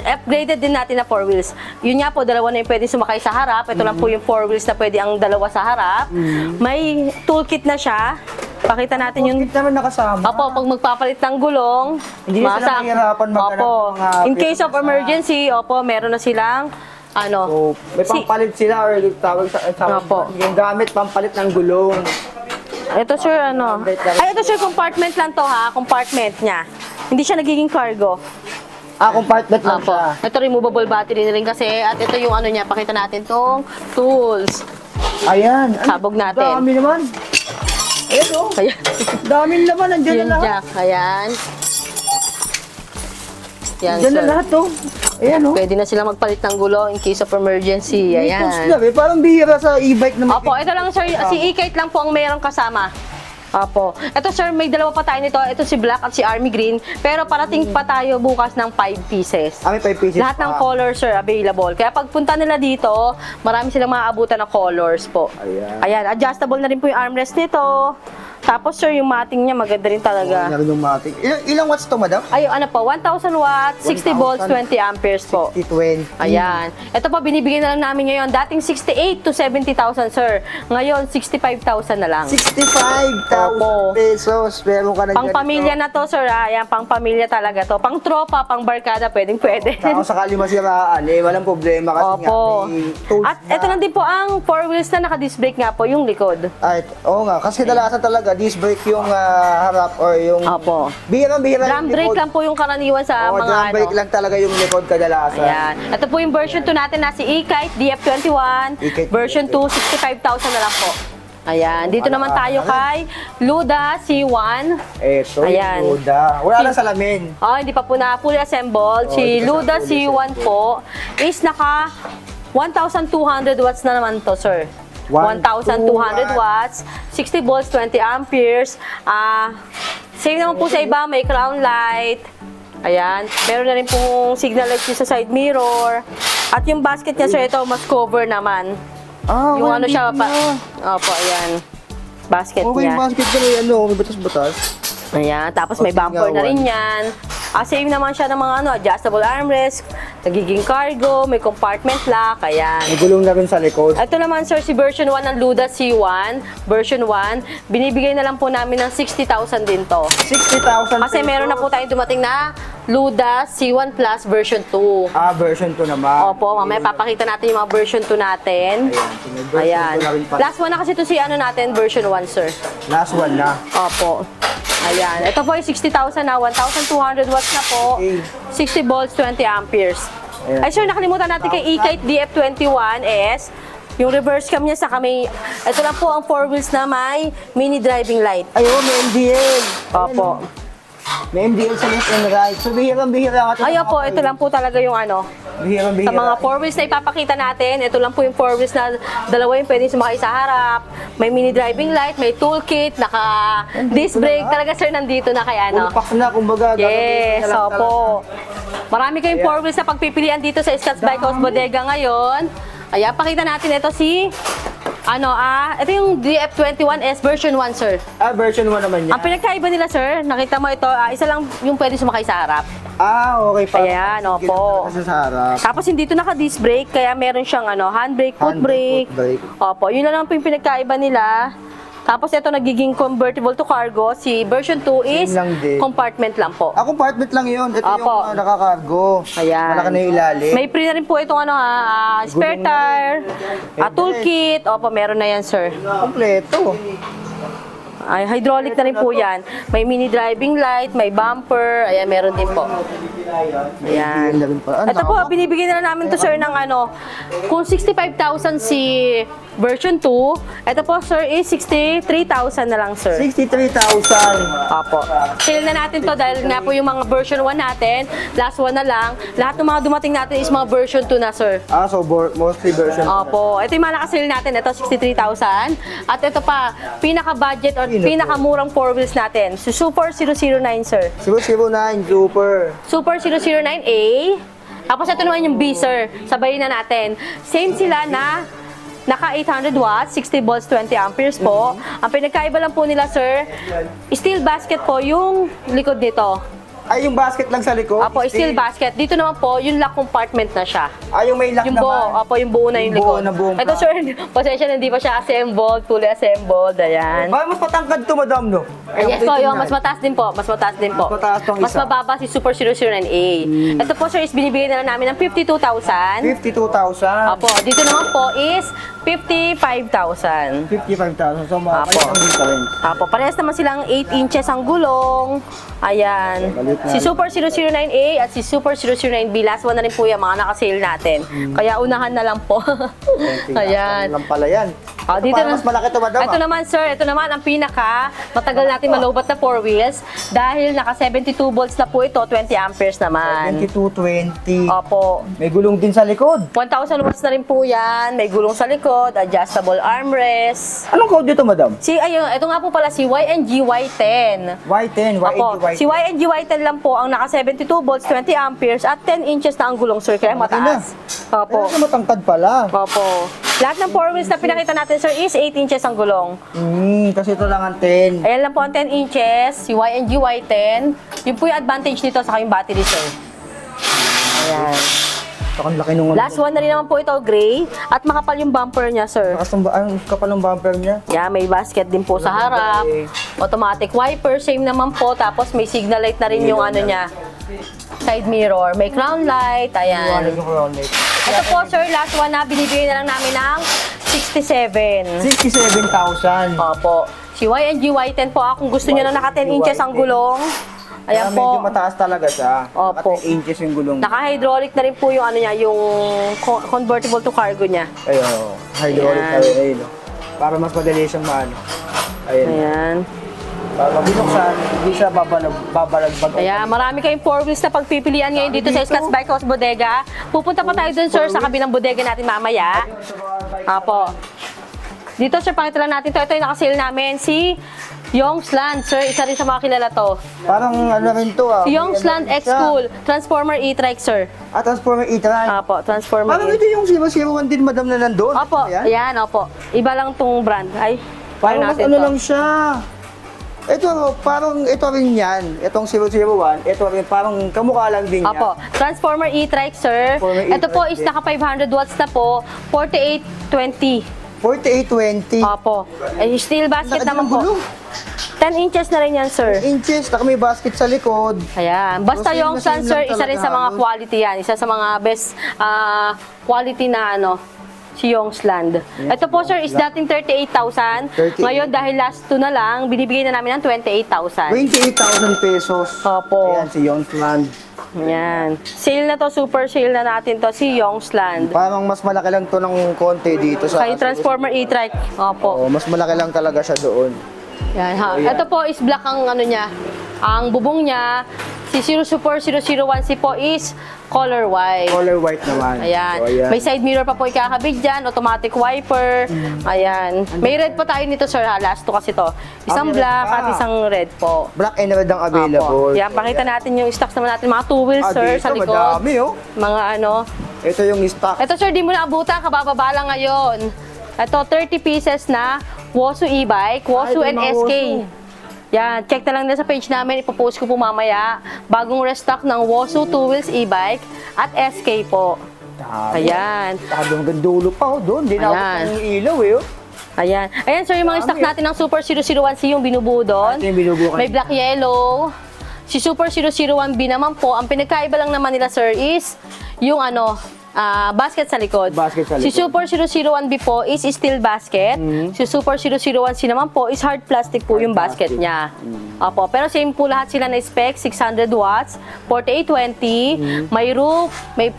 upgraded din natin na 4 wheels. Yun nga po, dalawa na yung pwede sumakay sa harap. Ito lang po yung 4 wheels na pwede ang dalawa sa harap. May toolkit na siya. Pakita natin yung... Toolkit naman nakasama. Opo, pag magpapalit ng gulong, Hindi na sila mahirapan maghanap Opo. ng mga In case of pwede emergency, opo, meron na silang So, may pampalit sila or tawag sa Opo. yung gamit pampalit ng gulong. Ito, sir, Ay, ito, sir, compartment lang to, ha. Compartment niya. Hindi siya nagiging cargo. Compartment lang Opo. siya. Ito, removable battery na rin kasi. At ito yung ano niya, pakita natin tong tools. Ayan. Sabog natin. Dami naman. Ayan, oh. Ayan. Daming laman. Nandiyan Yung na lahat. jack. Ayan. Yan, Nandiyan sir. na lahat, oh. Ayan, oh. Pwede na sila magpalit ng gulong in case of emergency. May tools Ayan. na, eh. Parang bihira sa e-bike na Opo, ito lang sir, si E-Kite lang po ang mayroong kasama. Opo. Ito sir, may dalawa pa tayo nito. Ito si Black at si Army Green. Pero parating pa tayo bukas ng 5 pieces. May 5 pieces Lahat ng pa. colors sir, available. Kaya pagpunta nila dito, marami silang maaabutan ng colors po. Ayan. Ayan, adjustable na rin po yung armrest nito. Tapos sir, yung matting niya maganda rin talaga. Meron yung matic. Ilang watts to, madam? Ay, ano po, 1,000 watts, 60 volts, 20 amperes po. 20. Ayan. Ito po, binibigyan na lang namin ngayon. Dating 68 to 70,000, sir. Ngayon, 65,000 na lang. 65,000 Opo. pesos. Meron ka na Pang pamilya na to, sir. Ayan, pang pamilya talaga to. Pang tropa, pang barkada, pwedeng pwede. Kung sakali masiraan, walang problema kasi nga Opo. may tools At na. ito lang din po ang 4 wheels na naka-disc brake nga po, yung likod. Ay, oo nga, kasi kadalasan talaga, disc brake yung harap or yung... Opo. Bihirang-bihira Drum brake lang po yung karaniwan sa Oo, mga drum brake lang talaga yung likod kadalasan. Ayan. Ito po yung version 2 natin na si E-Kite DF21. E-Kite Version 2, 65,000 na lang po. Ayan. Dito naman tayo kay Luda C1. Eto, Ayan. yung Luda. Wala lang salamin. Oh, hindi pa po na fully assembled. Oh, Si hindi pa Luda fully C1 po is naka 1,200 watts na naman to, sir. 1,200 watts, 60 volts, 20 amperes. Same naman po sa iba, may crown light. Ayan. Meron na rin pong signal light sa side mirror. At yung basket niya, sir, ito mas cover naman. Ah, Yung wala ano siya, dito na. opo, ayan. Basket Okay, niya. yung basket ko na yan, may batas-batas. Ayan, tapos may Okay, bumper na gawan. rin yan. Same naman siya ng mga adjustable armrest, nagiging cargo, may compartment lock, ayan. May gulong na rin sa likod. Ito naman sir, si version 1 ng Luda C1, version 1, binibigay na lang po namin ng 60,000 din to. 60,000 Kasi meron na po tayong dumating na Luda C1 Plus version 2. Version 2 naman. Opo, mamaya papakita natin yung mga version 2 natin. Ayan, version Ayan. 2 na rin pa. Last one na kasi ito si ano natin, version 1 sir. Last one na. Opo. Ayan. Ito po yung 60,000 na, 1,200 watts na po. Okay. 60 volts, 20 amperes. Ayan. Ay sir, nakalimutan natin kay E-Kite DF21 is yung reverse cam niya sa kami. Ito lang po ang 4 wheels na may mini driving light. Ayun, may MDL. Opo. May MDL sa left and right. So, bihirang-bihira ka. Ay po, ito lang po talaga yung ano. Bihirang-bihira. Sa mga 4 wheels na ipapakita natin, ito lang po yung 4 wheels na dalawa yung pwedeng sumakay sa harap. May mini driving light, may toolkit, naka-disc brake. Talaga sir, nandito na kaya ano. Full packs na, kumbaga. Yes, gagamitin na lang opo. Marami kayong 4 wheels na pagpipilian dito sa Scotts Bike House Bodega ngayon. Ayan, pakita natin ito si, ito yung DF21S version 1, sir. Version 1 naman yan. Ang pinagkaiba nila, sir, nakita mo ito, isa lang yung pwede sumakay sa harap. Okay pa. Ayan, opo. Kasi sa harap. Tapos hindi ito naka-disc brake, kaya meron siyang handbrake, foot Handbrake, brake. foot brake. Opo, yun na lang po yung pinagkaiba nila. Tapos ito nagiging convertible to cargo. Si version 2 is Same lang din. compartment lang po. Compartment lang yun. Ito Opo. yung nakakargo. Ayan. Malaki na yung ilalim. May free na rin po itong spare Gulong na tire, rin. toolkit. Opo, meron na yan, sir. Kompleto. Ay, hydraulic na rin po yan. May mini driving light, may bumper. Ayan, meron din po. Ayan. MDL na rin pala. Ito po, binibigyan na lang namin to sir ng kung 65,000 si version 2, ito po sir is 63,000 na lang sir. 63,000. Opo. Sale na natin to dahil nga po yung mga version 1 natin, last one na lang. Lahat ng mga dumating natin is mga version 2 na sir. So mostly version. Opo. Ito yung mga nakasale natin. Ito, 63,000. At ito pa, pinaka-budget or pinaka-murang 4 wheels natin. So, Super 009, sir. 009, super. Super 009A. Tapos ito naman yung B, sir. Sabayin na natin. Same sila na naka 800 watts, 60 volts, 20 amperes po. Ang pinagkaiba lang po nila, sir, steel basket po yung likod nito. Ay, yung basket lang sa likod. Opo, steel basket. Dito naman po, yung lock compartment na siya. Yung may lock Yung naman. buo, opo, yung buo na yung Yung buo likod. na buong Ito sir, pasensya na hindi pa siya assembled, fully assembled, ayan. Mas patangkad to, madam, no? Yes po, yung mas mataas din po, mas mataas din po. Mas mataas tong Mas isa. mababa si Super 009A. Ito po sir, is binibigay na lang namin ng 52,000. 52,000. Opo, dito naman po is 55,000. 55,000. So, mga Apo. ang difference. Opo, parehas naman silang 8 inches ang gulong. Ayan. hydraulic na. Si Super 009A at si Super 009B, last one na rin po yung mga naka-sale natin. Kaya unahan na lang po. Ayan. Lang pala yan. Dito Parang mas malaki to, madam. Ito naman sir, ito naman ang pinaka matagal natin malobat na 4 wheels dahil naka 72 volts na po ito, 20 amperes naman. 2220. Opo. May gulong din sa likod. 1,000 watts na rin po yan, may gulong sa likod, adjustable armrest. Anong code dito, madam? Ito nga po pala si YNG Y10. Y10, Opo, Y80, si YNG Y10 lang po ang naka 72 volts, 20 amperes at 10 inches na ang gulong sir, kaya mataas. Opo. Ay, matangkad pala. Opo. Lahat ng 4 wheels na pinakita natin sir is 8 inches ang gulong. Kasi ito lang ang 10. Ayan lang po ang 10 inches, si YNG Y10. Yun po yung advantage nito sa kayong battery sir. Ayan. Ang laki nung Last one na rin naman po ito, gray. At makapal yung bumper niya sir. Ang kapal ng bumper niya. Yeah, may basket din po sa harap. Automatic wiper, same naman po. Tapos may signal light na rin yung ano niya. Side mirror. May crown light. Ayan. Ito po sir, last one na binibigay na lang namin ng 67. 67,000. Opo. Si YNG Y10 po. Kung gusto niyo na naka 10 inches ang gulong. Ayan Medyo po. mataas talaga siya. Opo. Naka 10 inches yung gulong. Naka-hydraulic na rin po yung ano niya, yung convertible to cargo niya. Ayun. Hydraulic Ayan. na rin. Ayun. Para mas madali siyang maano. Ayun. Ayan. Para binuksan, hindi siya babalagbag. Kaya marami kayong 4 wheels na pagpipilian ngayon dito sa Scotts Bike House Bodega. Pupunta pa tayo dun sir sa kabilang bodega natin mamaya. Apo. Dito sir, pakita lang natin to. Ito yung nakasale namin. Si Youngsland, sir. Isa rin sa mga kilala to. Parang ano rin to ah. Si Youngsland X-Cool. Transformer E-Trike, sir. Transformer E-Trike. Apo, Transformer Parang E. ito yung 001 din, madam, na nandun. Opo, ayan, opo. Iba lang tong brand. Ay, Parang mas natin ano to. lang siya. Ito, parang ito rin yan. Itong 001, ito rin parang kamukha lang din niya. Opo, Transformer E-Trike, sir. Transformer Ito po E-Trike is din. naka 500 watts na po. 4820. 4820. Opo. Steel basket Laki naman ng po. gulong. 10 inches na rin yan, sir. Inches, naka may basket sa likod. Ayan. Basta So, same yung na sun, same sir, lang isa rin talaga sa mga halos. quality yan. Isa sa mga best quality na ano, si Youngsland. Ito po, sir, is dating 38,000. 38. Ngayon, dahil last 2 na lang, binibigay na namin ng 28,000. 28,000 pesos. Opo. Ayan, si Youngsland. Ayan. Sale na to, super sale na natin to, si Youngsland. Parang mas malaki lang to ng konti dito sa... Kay Transformer E-Trike. Opo. Oo, mas malaki lang talaga siya doon. Yan, ha. So, yan. Ito po is black ang ano niya. Ang bubong niya, si 04001C po is color white. Color white naman. Ayan. So, ayan. May side mirror pa po ikakabit dyan, automatic wiper. Ayan. May red pa tayo nito, sir, ha? Last 2 kasi to. Isang may red black pa. at isang red po. Black and red ang available. Apo. Yan, pakita natin yung stocks naman natin. Mga 2 wheels, sir, dito, sa likod. madami, oh. Mga ano. Ito yung stock. Ito, sir, di mo na abutan. Kabababa lang ngayon. Ito, 30 pieces na Wosu e-bike, Wosu Ay, and mga SK. Wosu. Yan, check na lang din sa page namin. Ipopost ko po mamaya. Bagong restock ng Wosu 2 wheels e-bike at SK po. Dami. Ayan. Hanggang dulo pa, oh, doon. Di na Ayan. ako ng ilaw, eh. Oh. Ayan. Ayan, sir, yung mga stock natin ng Super 001C yung binubuo doon. Ito yung binubuo May kanina. black yellow. Si Super 001B naman po, ang pinagkaiba lang naman nila, sir, is yung ano, basket sa likod. Basket sa Si likod. Super 001B po is steel basket. Si Super 001C naman po is hard plastic po yung basket niya. Opo, pero same po lahat sila na spec, 600 watts, 4820, may roof, may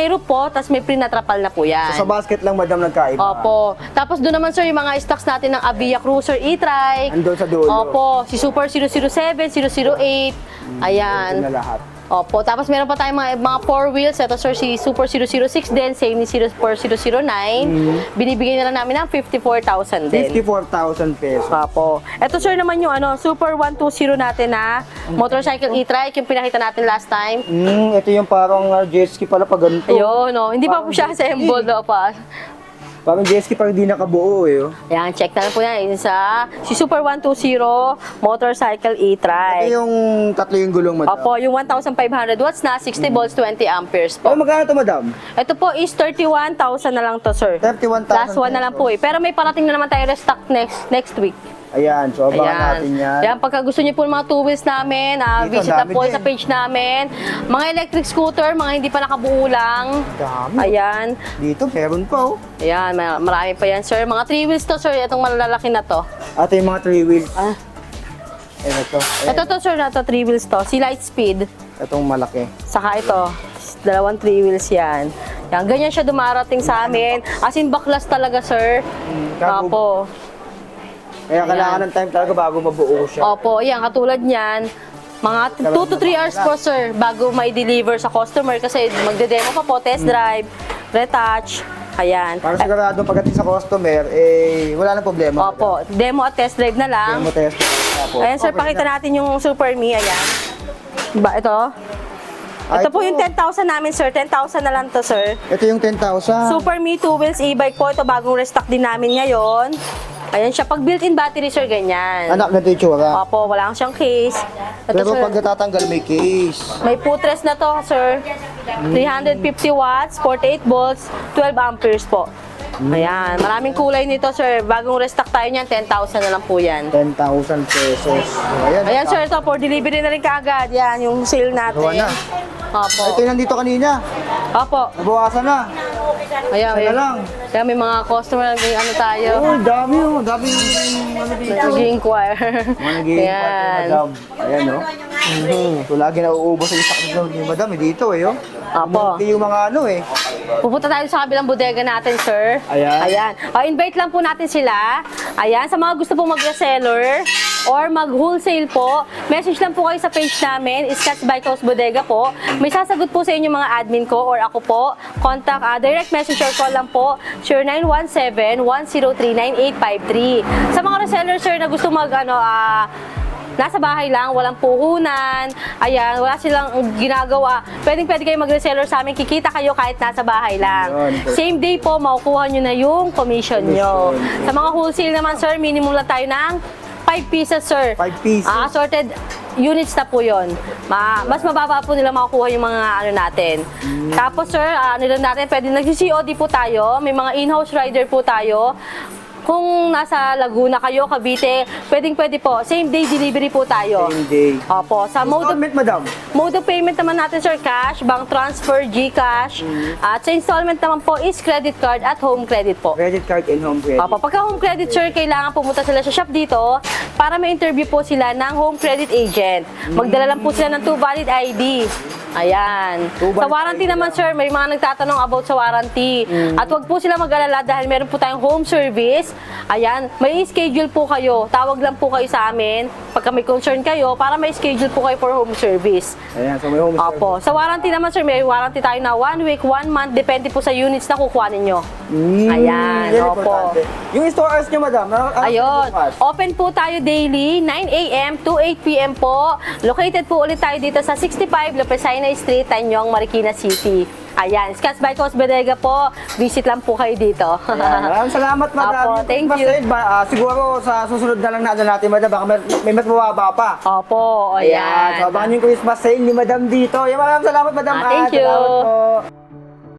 roof po, tapos may pre-natrapal na po yan. So, sa basket lang, madam, nagkaiba. Opo. Tapos doon naman, sir, yung mga stocks natin ng Avia Cruiser E-Trike. Andun sa dulo. Opo. Si Super 007, 008. Ayan. Ito na lahat. Opo. Tapos meron pa tayong mga 4 wheels. Ito, sir, si Super 006 din. Same ni Super 009. Binibigay na lang namin ng 54,000 din. 54,000 pesos. Opo. Ito, sir, naman yung Super 120 natin na motorcycle e-trike. Yung pinakita natin last time. Ito yung parang jet ski pala pag ganito. Ayun, no. Hindi pa po Parang siya jet ski. assembled, pa. Parang jet ski parang di nakabuo, eh. Oh. Ayan, check na lang po yan. Isa, si Super 120 motorcycle Ito e-trike. yung tatlo yung gulong, madam. Opo, yung 1,500 watts na 60 volts, 20 amperes Oh, po. magkano to, madam? Ito po is 31,000 na lang to, sir. 31,000 Last one na lang po eh. Pero may parating na naman tayo restock next week. Ayan, so abangan natin yan. Ayan, pagka gusto niyo po ng mga 2 wheels namin, Dito, visit na dami po din. sa page namin. Mga electric scooter, mga hindi pa nakabuo lang. Dami. Ayan. Dito, meron pa, oh. Ayan, marami pa yan, sir. Mga 3 wheels to, sir. Itong malalaki na to. Ito yung mga 3 wheels. Ito. Ito to sir na to, 3 wheels to. Si Lightspeed. Itong malaki. Saka ito, dalawang 3 wheels yan. Yan, ganyan siya dumarating sa amin. As in, baklas talaga, sir. Opo. Kaya kailangan ng time talaga bago mabuo siya. Opo, yan, katulad niyan. Mga 2 to 3 hours po, sir, bago may deliver sa customer. Kasi magde-demo pa po, test drive, retouch. Ayan. Para sigurado pagdating sa customer, wala nang problema. Opo, demo at test drive na lang. Demo test. Ayan, sir, pakita natin yung Super Me. Ayan. Ito. Ito po yung 10,000 namin, sir. 10,000 na lang to, sir. Ito yung 10,000. Super Me 2 wheels e-bike po. Ito bagong restock din namin ngayon. Ayan siya. Pag built-in battery, sir, ganyan. Anak na ito yung tsura. Opo, wala siyang case. Ito, Pero sir, pag natatanggal may case. may footrest na to, sir. 350 watts, 48 volts, 12 amperes po. Ayan, maraming kulay nito, sir. Bagong restock tayo niyan, 10,000 na lang po yan. 10,000 pesos. Ayan. Ayan, sir, ito for delivery na rin kaagad. Yan, yung sale natin. Gawa na. Opo. Ito yung nandito kanina. Opo. Nabawasan na. Ayan, Isa na lang. Kaya may mga customer na ano tayo. Oh, dami oh. Dami yung ano dito. Nag-inquire. Mga nag-i-inquire kay madam. Ayan oh. So lagi nauubos yung sakit ni madam dito eh oh. Opo. Hindi yung mga ano eh. Pupunta tayo sa kabilang bodega natin, sir. Ayan. Ayan. Invite lang po natin sila. Ayan, sa mga gusto pong mag-reseller or mag-wholesale po, message lang po kayo sa page namin, Scotts by Coast Bodega po. May sasagot po sa inyo mga admin ko or ako po. Contact, direct message or call lang po, 0917-103-9853. Sa mga reseller, sir, na gusto nasa bahay lang, walang puhunan, ayan, wala silang ginagawa. Pwede kayo mag-reseller sa amin, kikita kayo kahit nasa bahay lang. Yun. Same day po, makukuha nyo na yung commission nyo. Sa mga wholesale naman, sir, minimum lang tayo ng 5 pieces, sir. 5 pieces. Assorted units na po yun. Mas mababa po nila makukuha yung mga ano natin. Tapos, sir, nila natin, pwede nag-COD po tayo. May mga in-house rider po tayo. Kung nasa Laguna kayo, Cavite, pwede po. Same day delivery po tayo. Same day. Opo. Sa Installment madam. mode of payment naman natin, sir, cash, bank transfer, GCash. At sa installment naman po is credit card at home credit po. Credit card and home credit. Opo, pagka home credit, sir, kailangan pumunta sila sa shop dito para ma-interview po sila ng home credit agent. Magdala lang po sila ng 2 valid ID. Ayan. Two Sa valid warranty ID naman, lang. sir, may mga nagtatanong about sa warranty. At wag po sila mag-alala dahil meron po tayong home service. Ayan, may schedule po kayo. Tawag lang po kayo sa amin pagka may concern kayo para may schedule po kayo for home service. Ayan, so may home service. Opo. Sa warranty naman, sir, may warranty tayo na 1 week, 1 month. Depende po sa units na kukuha ninyo. Ayan, yan opo. importante. Yung store hours nyo madam. Ayun. Open po tayo daily, 9 a.m. to 8 p.m. po. Located po ulit tayo dito sa 65 Lopesina Street, Tanyong, Marikina City. Ayan, Scotts by Coast Bodega po. Visit lang po kayo dito. Ayan, maraming salamat madam. Opo, Yung thank Christmas you. sale siguro sa susunod na lang na natin madam. Baka may mas mababa pa. Opo, Ayan. ayan. So abangan yung Christmas sale ni madam dito. Ayan, maraming salamat madam. Thank you. Salamat po.